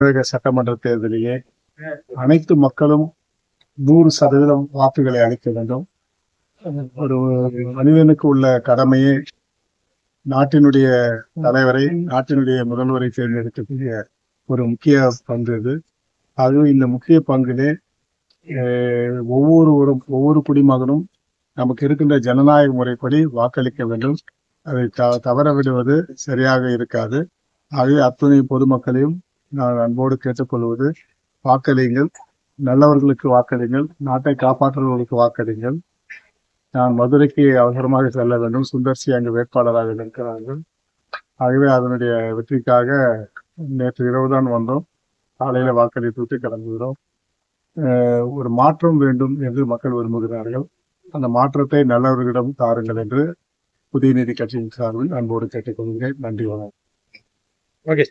தமிழக சட்டமன்ற தேர்தலிலே அனைத்து மக்களும் 100% வாக்குகளை அளிக்க வேண்டும். ஒரு மனிதனுக்கு உள்ள கடமையே நாட்டினுடைய தலைவரை, நாட்டினுடைய முதல்வரை தேர்ந்தெடுக்கக்கூடிய ஒரு முக்கிய பங்கு இது. அதுவும் இந்த முக்கிய பங்கிலே ஒவ்வொரு குடிமகனும் நமக்கு இருக்கின்ற ஜனநாயக முறைப்படி வாக்களிக்க வேண்டும். அதை தவற விடுவது சரியாக இருக்காது. ஆகவே அத்துணை பொதுமக்களையும் நான் அன்போடு கேட்டுக்கொள்வது, வாக்களியுங்கள், நல்லவர்களுக்கு வாக்களியுங்கள், நாட்டை காப்பாற்றுவர்களுக்கு வாக்களியுங்கள். நான் மதுரைக்கு அவசரமாக செல்ல வேண்டும். சுந்தர்சி அங்கு வேட்பாளராக இருக்கிறார்கள். ஆகவே அதனுடைய வெற்றிக்காக நேற்று இரவு தான் வந்தோம். காலையில வாக்களித்து கிளம்புகிறோம். ஒரு மாற்றம் வேண்டும் என்று மக்கள் விரும்புகிறார்கள். அந்த மாற்றத்தை நல்லவர்களிடம் தாருங்கள் என்று புதிய நீதி கட்சியின் சார்பில் அன்போடு கேட்டுக்கொள்கிறேன். நன்றி, வணக்கம். ஓகே.